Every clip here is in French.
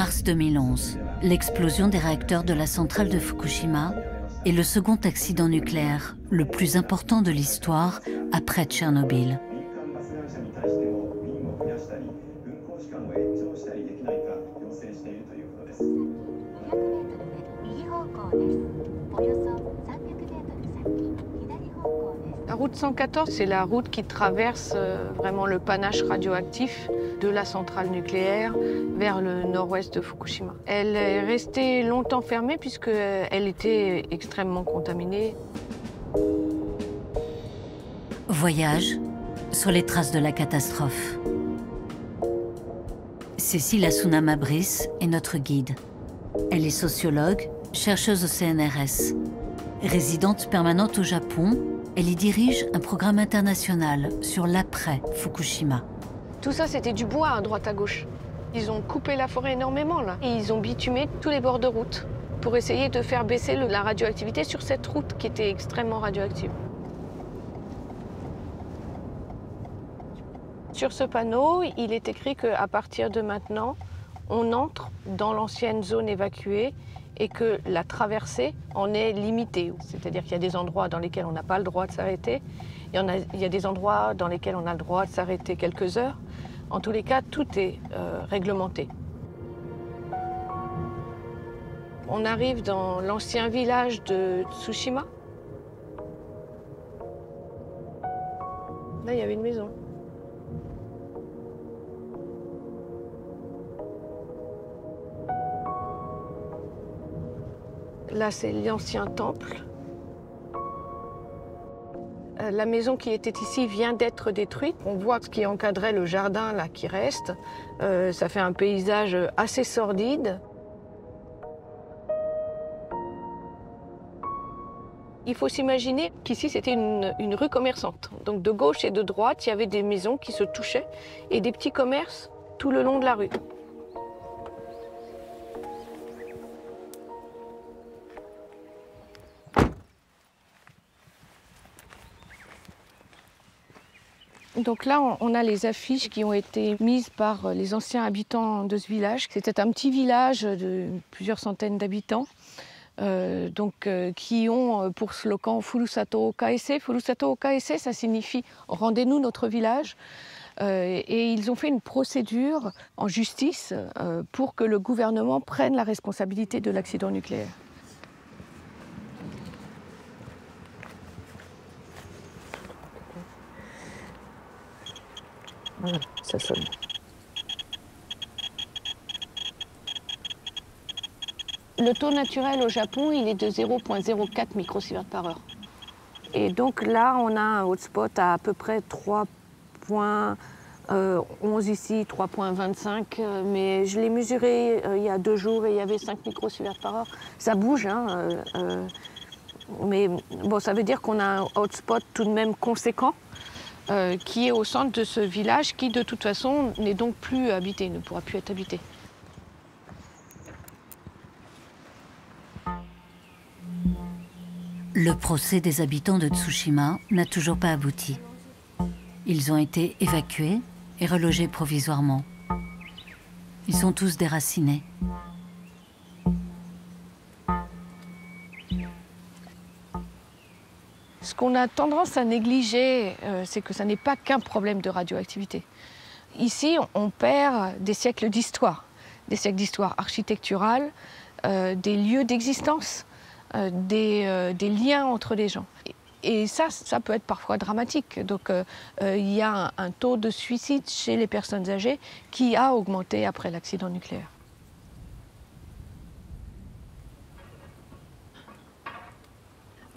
Mars 2011, l'explosion des réacteurs de la centrale de Fukushima est le second accident nucléaire le plus important de l'histoire après Tchernobyl. La route 114, c'est la route qui traverse vraiment le panache radioactif de la centrale nucléaire vers le nord-ouest de Fukushima. Elle est restée longtemps fermée puisqu'elle était extrêmement contaminée. Voyage sur les traces de la catastrophe. Cécile Assunama-Brice est notre guide. Elle est sociologue, chercheuse au CNRS. Résidente permanente au Japon, elle y dirige un programme international sur l'après-Fukushima. Tout ça, c'était du bois à droite à gauche. Ils ont coupé la forêt énormément, là. Et ils ont bitumé tous les bords de route pour essayer de faire baisser la radioactivité sur cette route qui était extrêmement radioactive. Sur ce panneau, il est écrit qu'à partir de maintenant, on entre dans l'ancienne zone évacuée et que la traversée en est limitée. C'est-à-dire qu'il y a des endroits dans lesquels on n'a pas le droit de s'arrêter, il y a des endroits dans lesquels on a le droit de s'arrêter quelques heures. En tous les cas, tout est réglementé. On arrive dans l'ancien village de Tsushima. Là, il y avait une maison. Là, c'est l'ancien temple. La maison qui était ici vient d'être détruite. On voit ce qui encadrait le jardin là qui reste. Ça fait un paysage assez sordide. Il faut s'imaginer qu'ici, c'était une rue commerçante. Donc de gauche et de droite, il y avait des maisons qui se touchaient et des petits commerces tout le long de la rue. Donc là, on a les affiches qui ont été mises par les anciens habitants de ce village. C'était un petit village de plusieurs centaines d'habitants, qui ont pour slogan Furusato Okaese. Furusato Okaese, ça signifie « rendez-nous notre village ». Et ils ont fait une procédure en justice pour que le gouvernement prenne la responsabilité de l'accident nucléaire. Voilà, ça sonne. Le taux naturel au Japon, il est de 0,04 microsieverts par heure. Et donc là, on a un hotspot à peu près 3,11 ici, 3,25. Mais je l'ai mesuré il y a 2 jours et il y avait 5 microsieverts par heure. Ça bouge, hein, mais bon, ça veut dire qu'on a un hotspot tout de même conséquent. Qui est au centre de ce village qui, de toute façon, n'est donc plus habité, ne pourra plus être habité. Le procès des habitants de Tsushima n'a toujours pas abouti. Ils ont été évacués et relogés provisoirement. Ils sont tous déracinés. Ce qu'on a tendance à négliger, c'est que ça n'est pas qu'un problème de radioactivité. Ici, on perd des siècles d'histoire architecturale, des lieux d'existence, des liens entre les gens. Et ça peut être parfois dramatique. Donc il y a un taux de suicide chez les personnes âgées qui a augmenté après l'accident nucléaire.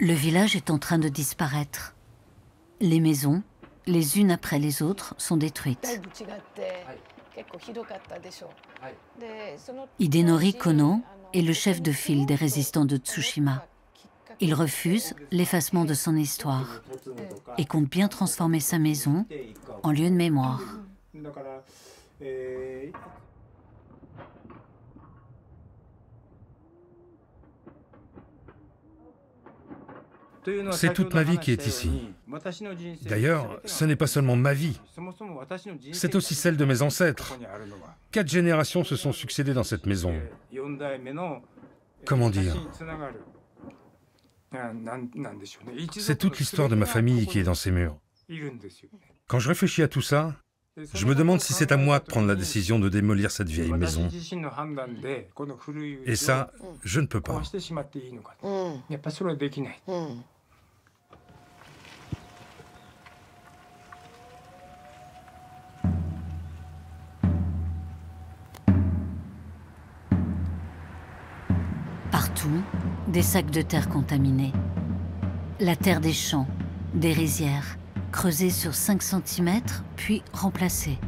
Le village est en train de disparaître. Les maisons, les unes après les autres, sont détruites. Hidenori Kono est le chef de file des résistants de Tsushima. Il refuse l'effacement de son histoire et compte bien transformer sa maison en lieu de mémoire. C'est toute ma vie qui est ici. D'ailleurs, ce n'est pas seulement ma vie, c'est aussi celle de mes ancêtres. 4 générations se sont succédées dans cette maison. Comment dire? C'est toute l'histoire de ma famille qui est dans ces murs. Quand je réfléchis à tout ça, je me demande si c'est à moi de prendre la décision de démolir cette vieille maison. Et ça, je ne peux pas. Partout, des sacs de terre contaminés. La terre des champs, des rizières, creusée sur 5 cm, puis remplacée.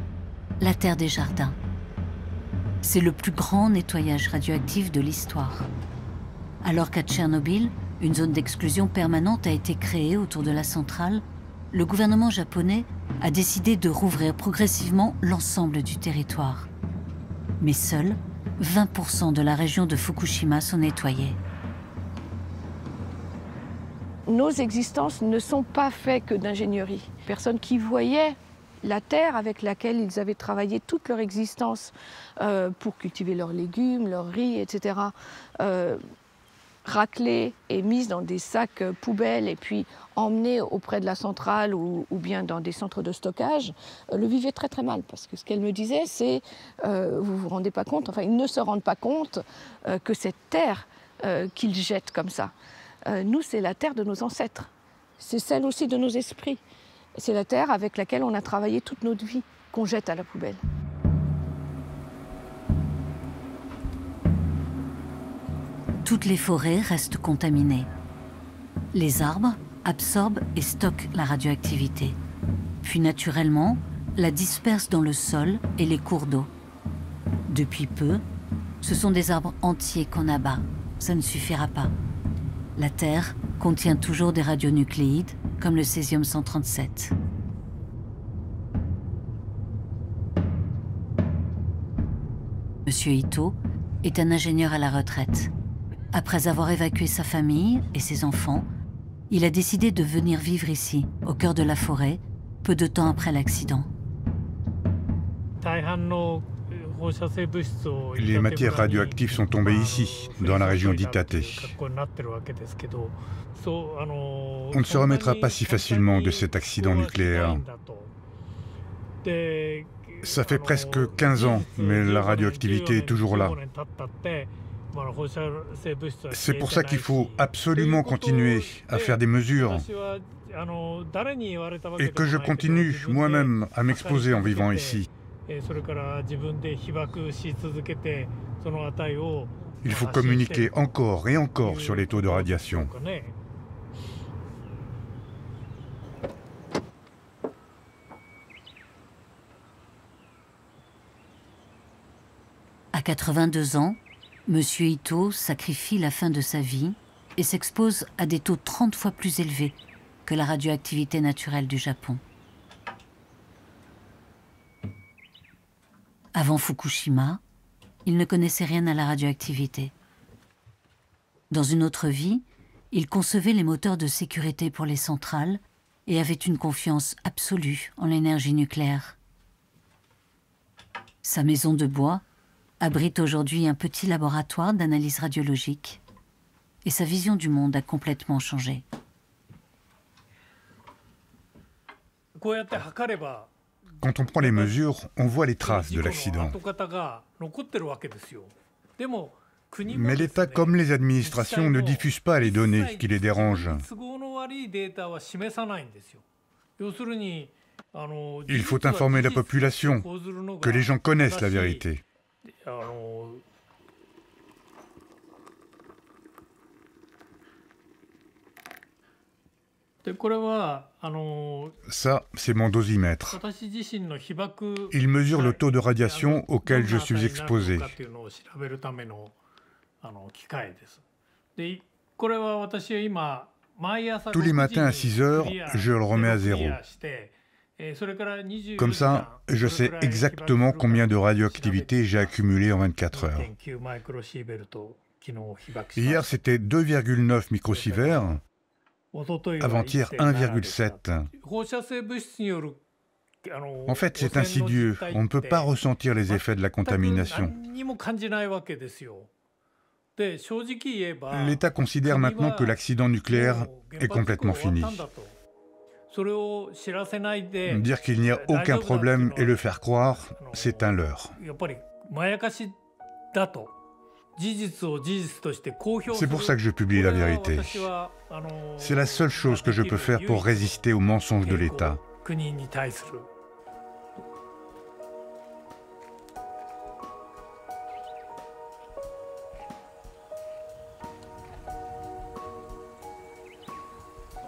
La terre des jardins. C'est le plus grand nettoyage radioactif de l'histoire. Alors qu'à Tchernobyl, une zone d'exclusion permanente a été créée autour de la centrale, le gouvernement japonais a décidé de rouvrir progressivement l'ensemble du territoire. Mais seuls 20% de la région de Fukushima sont nettoyés. Nos existences ne sont pas faites que d'ingénierie. Personne qui voyait la terre avec laquelle ils avaient travaillé toute leur existence pour cultiver leurs légumes, leurs riz, etc., raclée et mise dans des sacs poubelles et puis emmenée auprès de la centrale ou bien dans des centres de stockage, le vivait très très mal. Parce que ce qu'elle me disait, c'est, vous vous rendez pas compte, enfin ils ne se rendent pas compte que cette terre qu'ils jettent comme ça, nous c'est la terre de nos ancêtres, c'est celle aussi de nos esprits. C'est la terre avec laquelle on a travaillé toute notre vie, qu'on jette à la poubelle. Toutes les forêts restent contaminées. Les arbres absorbent et stockent la radioactivité. Puis naturellement, la dispersent dans le sol et les cours d'eau. Depuis peu, ce sont des arbres entiers qu'on abat. Ça ne suffira pas. La Terre contient toujours des radionucléides, comme le césium-137. Monsieur Ito est un ingénieur à la retraite. Après avoir évacué sa famille et ses enfants, il a décidé de venir vivre ici, au cœur de la forêt, peu de temps après l'accident. Les matières radioactives sont tombées ici, dans la région d'Itate. On ne se remettra pas si facilement de cet accident nucléaire. Ça fait presque 15 ans, mais la radioactivité est toujours là. C'est pour ça qu'il faut absolument continuer à faire des mesures et que je continue moi-même à m'exposer en vivant ici. Il faut communiquer encore et encore sur les taux de radiation. À 82 ans, Monsieur Ito sacrifie la fin de sa vie et s'expose à des taux 30 fois plus élevés que la radioactivité naturelle du Japon. Avant Fukushima, il ne connaissait rien à la radioactivité. Dans une autre vie, il concevait les moteurs de sécurité pour les centrales et avait une confiance absolue en l'énergie nucléaire. Sa maison de bois abrite aujourd'hui un petit laboratoire d'analyse radiologique et sa vision du monde a complètement changé. Quand on prend les mesures, on voit les traces de l'accident. Mais l'État comme les administrations ne diffusent pas les données qui les dérangent. Il faut informer la population, que les gens connaissent la vérité. Ça, c'est mon dosimètre. Il mesure le taux de radiation auquel je suis exposé. Tous les matins à 6 heures, je le remets à zéro. Comme ça, je sais exactement combien de radioactivité j'ai accumulé en 24 heures. Hier, c'était 2,9 microsieverts. Avant-hier, 1,7. En fait, c'est insidieux. On ne peut pas ressentir les effets de la contamination. L'État considère maintenant que l'accident nucléaire est complètement fini. Dire qu'il n'y a aucun problème et le faire croire, c'est un leurre. C'est pour ça que je publie la vérité. C'est la seule chose que je peux faire pour résister aux mensonges de l'État.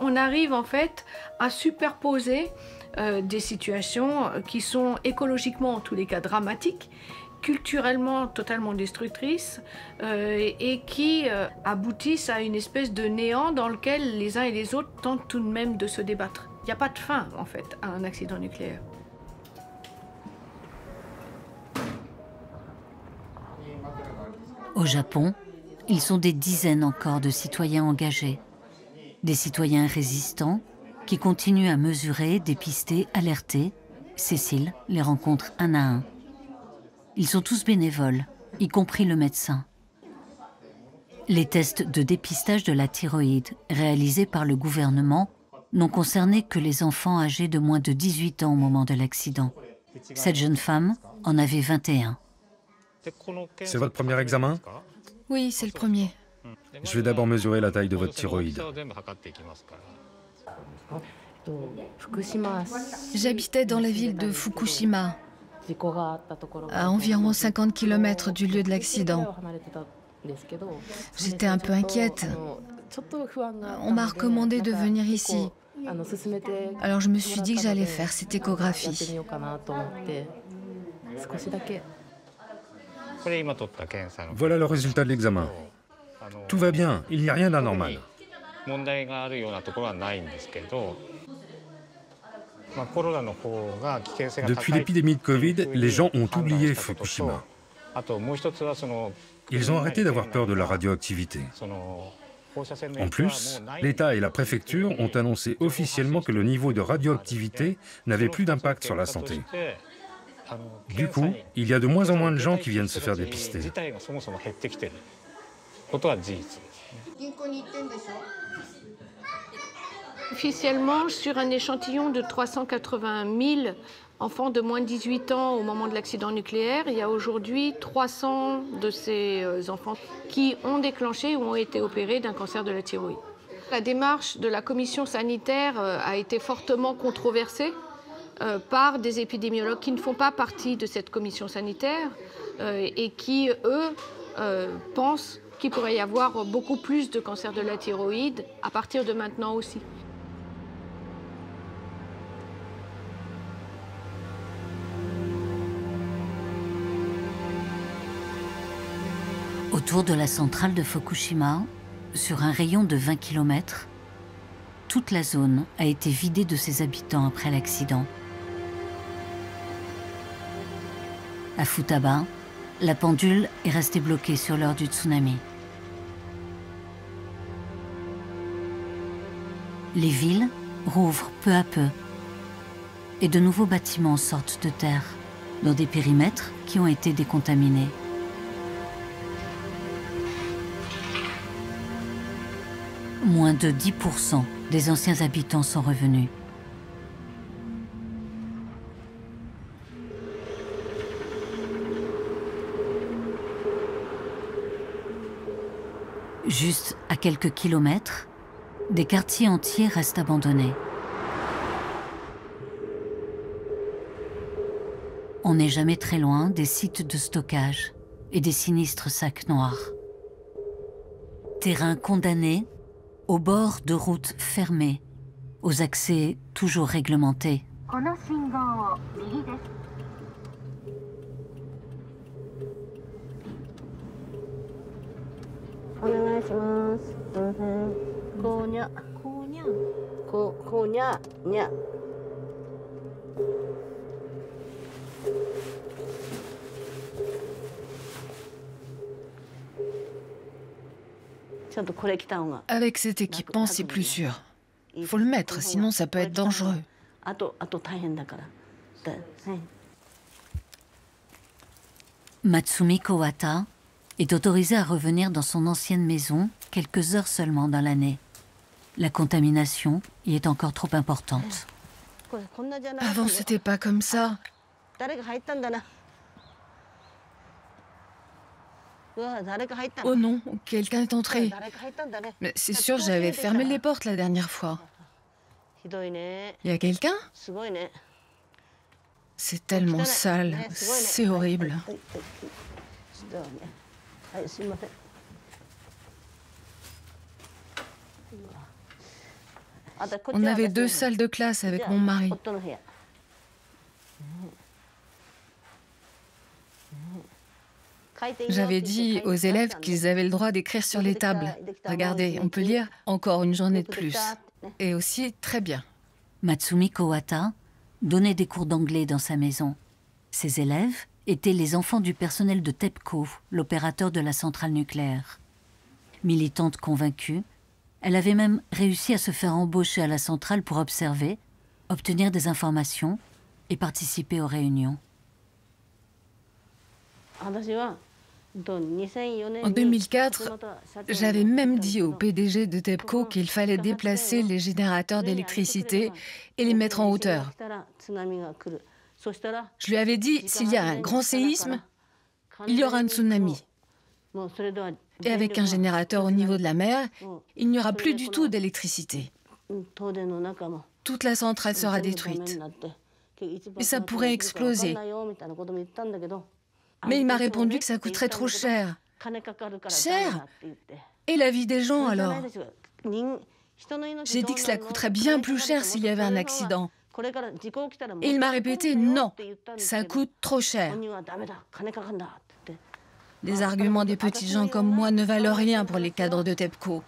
On arrive en fait à superposer des situations qui sont écologiquement en tous les cas dramatiques, culturellement totalement destructrices et qui aboutissent à une espèce de néant dans lequel les uns et les autres tentent tout de même de se débattre. Il n'y a pas de fin en fait à un accident nucléaire. Au Japon, ils sont des dizaines encore de citoyens engagés. Des citoyens résistants qui continuent à mesurer, dépister, alerter. Cécile les rencontre un à un. Ils sont tous bénévoles, y compris le médecin. Les tests de dépistage de la thyroïde réalisés par le gouvernement n'ont concerné que les enfants âgés de moins de 18 ans au moment de l'accident. Cette jeune femme en avait 21. C'est votre premier examen? Oui, c'est le premier. Je vais d'abord mesurer la taille de votre thyroïde. J'habitais dans la ville de Fukushima, à environ 50 km du lieu de l'accident. J'étais un peu inquiète. On m'a recommandé de venir ici. Alors je me suis dit que j'allais faire cette échographie. Voilà le résultat de l'examen. Tout va bien, il n'y a rien d'anormal. Depuis l'épidémie de Covid, les gens ont oublié Fukushima. Ils ont arrêté d'avoir peur de la radioactivité. En plus, l'État et la préfecture ont annoncé officiellement que le niveau de radioactivité n'avait plus d'impact sur la santé. Du coup, il y a de moins en moins de gens qui viennent se faire dépister. Officiellement, sur un échantillon de 380 000 enfants de moins de 18 ans au moment de l'accident nucléaire, il y a aujourd'hui 300 de ces enfants qui ont déclenché ou ont été opérés d'un cancer de la thyroïde. La démarche de la commission sanitaire a été fortement controversée par des épidémiologues qui ne font pas partie de cette commission sanitaire et qui, eux, pensent qu'il pourrait y avoir beaucoup plus de cancer de la thyroïde à partir de maintenant aussi. Autour de la centrale de Fukushima, sur un rayon de 20 km, toute la zone a été vidée de ses habitants après l'accident. À Futaba, la pendule est restée bloquée sur l'heure du tsunami. Les villes rouvrent peu à peu et de nouveaux bâtiments sortent de terre dans des périmètres qui ont été décontaminés. Moins de 10% des anciens habitants sont revenus. Juste à quelques kilomètres, des quartiers entiers restent abandonnés. On n'est jamais très loin des sites de stockage et des sinistres sacs noirs. Terrains condamnés, au bord de routes fermées, aux accès toujours réglementés. Avec cet équipement, c'est plus sûr. Il faut le mettre, sinon ça peut être dangereux. Matsumi Kawata est autorisée à revenir dans son ancienne maison quelques heures seulement dans l'année. La contamination y est encore trop importante. Avant, c'était pas comme ça. Oh non, quelqu'un est entré. Mais c'est sûr, j'avais fermé les portes la dernière fois. Il y a quelqu'un? C'est tellement sale, c'est horrible. On avait 2 salles de classe avec mon mari. J'avais dit aux élèves qu'ils avaient le droit d'écrire sur les tables. Regardez, on peut lire « Encore une journée de plus ». Et aussi « Très bien ». Matsumi Kawata donnait des cours d'anglais dans sa maison. Ses élèves étaient les enfants du personnel de TEPCO, l'opérateur de la centrale nucléaire. Militante convaincue, elle avait même réussi à se faire embaucher à la centrale pour observer, obtenir des informations et participer aux réunions. En 2004, j'avais même dit au PDG de TEPCO qu'il fallait déplacer les générateurs d'électricité et les mettre en hauteur. Je lui avais dit, s'il y a un grand séisme, il y aura un tsunami. Et avec un générateur au niveau de la mer, il n'y aura plus du tout d'électricité. Toute la centrale sera détruite. Et ça pourrait exploser. Mais il m'a répondu que ça coûterait trop cher. Cher? Et la vie des gens alors? J'ai dit que cela coûterait bien plus cher s'il y avait un accident. Et il m'a répété non, ça coûte trop cher. Les arguments des petits gens comme moi ne valent rien pour les cadres de TEPCO.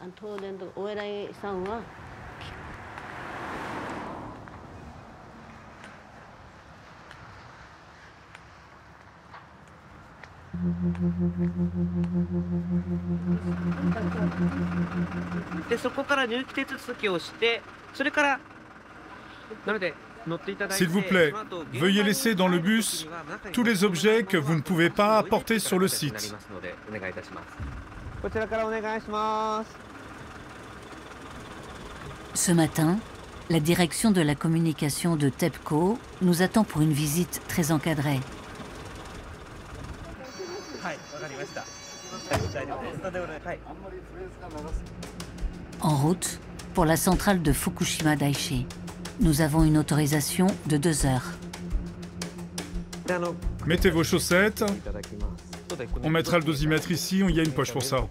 S'il vous plaît, veuillez laisser dans le bus tous les objets que vous ne pouvez pas apporter sur le site. Ce matin, la direction de la communication de TEPCO nous attend pour une visite très encadrée. En route pour la centrale de Fukushima Daiichi. Nous avons une autorisation de 2 heures. Mettez vos chaussettes. On mettra le dosimètre ici, il y a une poche pour ça.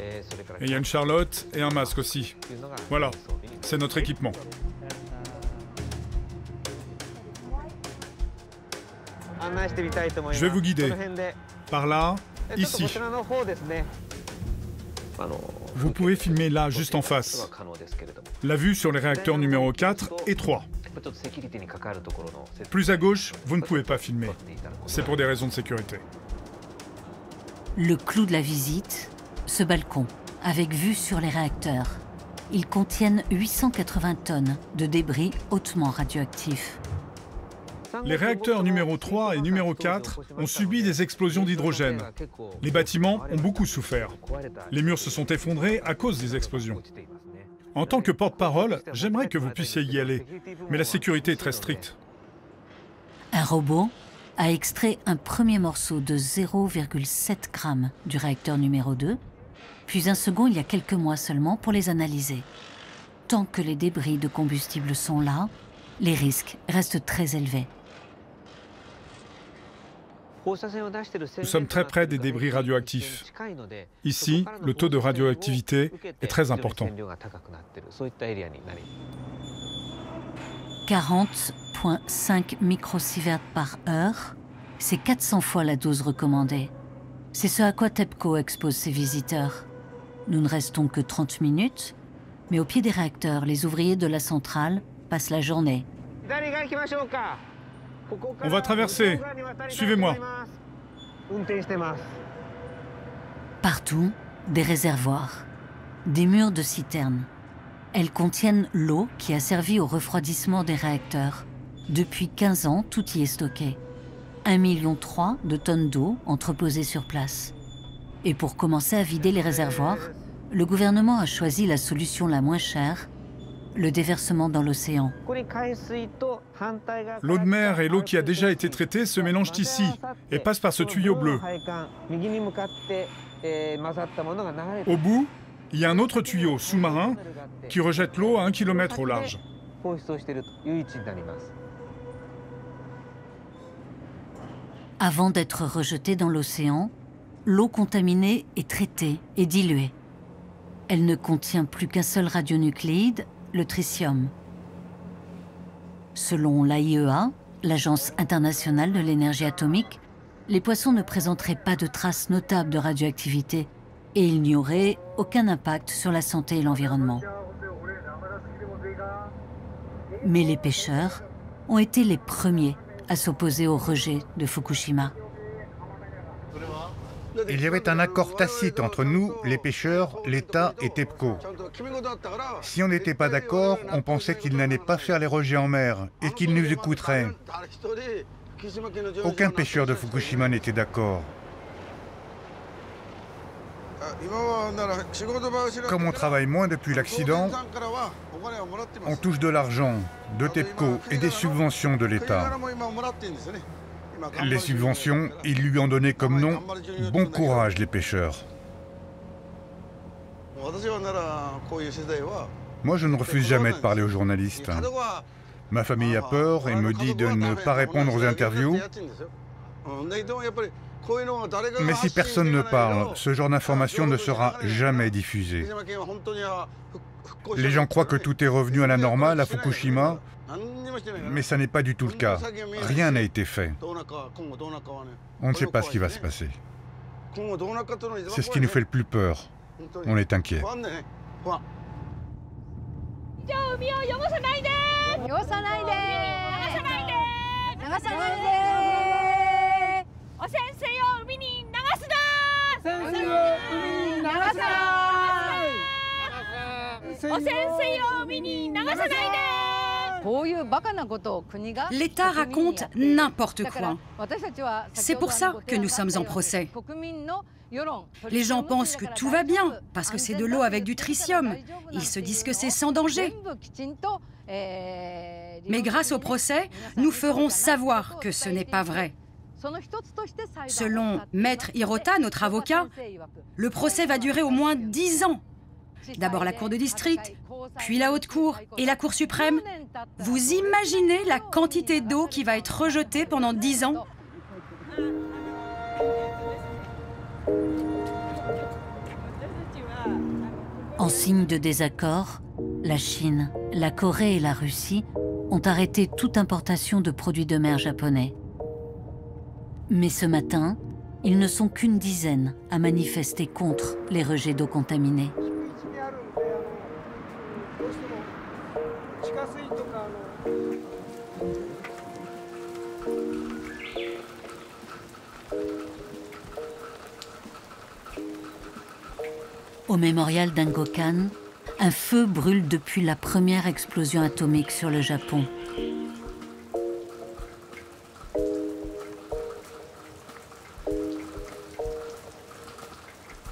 Et il y a une charlotte et un masque aussi. Voilà, c'est notre équipement. Je vais vous guider. Par là, ici. Vous pouvez filmer là, juste en face. La vue sur les réacteurs numéro 4 et 3. Plus à gauche, vous ne pouvez pas filmer. C'est pour des raisons de sécurité. Le clou de la visite, ce balcon, avec vue sur les réacteurs. Ils contiennent 880 tonnes de débris hautement radioactifs. Les réacteurs numéro 3 et numéro 4 ont subi des explosions d'hydrogène. Les bâtiments ont beaucoup souffert. Les murs se sont effondrés à cause des explosions. En tant que porte-parole, j'aimerais que vous puissiez y aller, mais la sécurité est très stricte. Un robot a extrait un premier morceau de 0,7 g du réacteur numéro 2, puis un second il y a quelques mois seulement pour les analyser. Tant que les débris de combustible sont là, les risques restent très élevés. Nous sommes très près des débris radioactifs. Ici, le taux de radioactivité est très important. 40,5 microsieverts par heure, c'est 400 fois la dose recommandée. C'est ce à quoi TEPCO expose ses visiteurs. Nous ne restons que 30 minutes, mais au pied des réacteurs, les ouvriers de la centrale passent la journée. On va traverser. Suivez-moi. Partout, des réservoirs, des murs de citernes. Elles contiennent l'eau qui a servi au refroidissement des réacteurs. Depuis 15 ans, tout y est stocké. 1,3 million de tonnes d'eau entreposées sur place. Et pour commencer à vider les réservoirs, le gouvernement a choisi la solution la moins chère, le déversement dans l'océan. L'eau de mer et l'eau qui a déjà été traitée se mélangent ici et passent par ce tuyau bleu. Au bout, il y a un autre tuyau sous-marin qui rejette l'eau à 1 km au large. Avant d'être rejetée dans l'océan, l'eau contaminée est traitée et diluée. Elle ne contient plus qu'un seul radionucléide, le tritium. Selon l'AIEA, l'Agence internationale de l'énergie atomique, les poissons ne présenteraient pas de traces notables de radioactivité et il n'y aurait aucun impact sur la santé et l'environnement. Mais les pêcheurs ont été les premiers à s'opposer au rejet de Fukushima. Il y avait un accord tacite entre nous, les pêcheurs, l'État et TEPCO. Si on n'était pas d'accord, on pensait qu'ils n'allaient pas faire les rejets en mer et qu'ils nous écouteraient. Aucun pêcheur de Fukushima n'était d'accord. Comme on travaille moins depuis l'accident, on touche de l'argent, de TEPCO et des subventions de l'État. Les subventions, ils lui ont donné comme nom « Bon courage les pêcheurs ». Moi, je ne refuse jamais de parler aux journalistes. Ma famille a peur et me dit de ne pas répondre aux interviews. Mais si personne ne parle, ce genre d'information ne sera jamais diffusé. Les gens croient que tout est revenu à la normale à Fukushima, mais ça n'est pas du tout le cas. Rien n'a été fait. On ne sait pas ce qui va se passer. C'est ce qui nous fait le plus peur. On est inquiets. L'État raconte n'importe quoi. C'est pour ça que nous sommes en procès. Les gens pensent que tout va bien, parce que c'est de l'eau avec du tritium. Ils se disent que c'est sans danger. Mais grâce au procès, nous ferons savoir que ce n'est pas vrai. Selon Maître Hirota, notre avocat, le procès va durer au moins 10 ans. D'abord la Cour de district, puis la Haute Cour et la Cour suprême. Vous imaginez la quantité d'eau qui va être rejetée pendant 10 ans ? En signe de désaccord, la Chine, la Corée et la Russie ont arrêté toute importation de produits de mer japonais. Mais ce matin, ils ne sont qu'une dizaine à manifester contre les rejets d'eau contaminée. Au mémorial d'Angokan, un feu brûle depuis la première explosion atomique sur le Japon.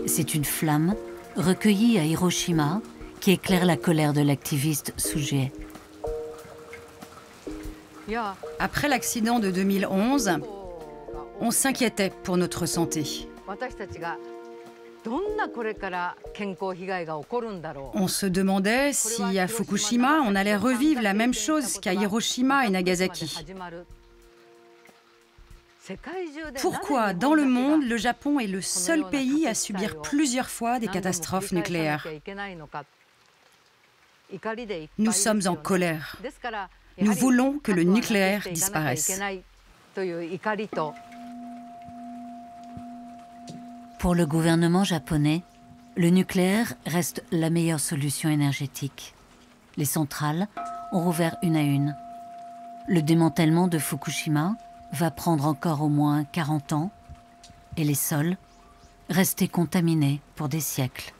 C'est une flamme recueillie à Hiroshima qui éclaire la colère de l'activiste Sugie. Après l'accident de 2011, on s'inquiétait pour notre santé. On se demandait si à Fukushima, on allait revivre la même chose qu'à Hiroshima et Nagasaki. Pourquoi, dans le monde, le Japon est le seul pays à subir plusieurs fois des catastrophes nucléaires? Nous sommes en colère. Nous voulons que le nucléaire disparaisse. Pour le gouvernement japonais, le nucléaire reste la meilleure solution énergétique. Les centrales ont rouvert une à une. Le démantèlement de Fukushima va prendre encore au moins 40 ans et les sols rester contaminés pour des siècles.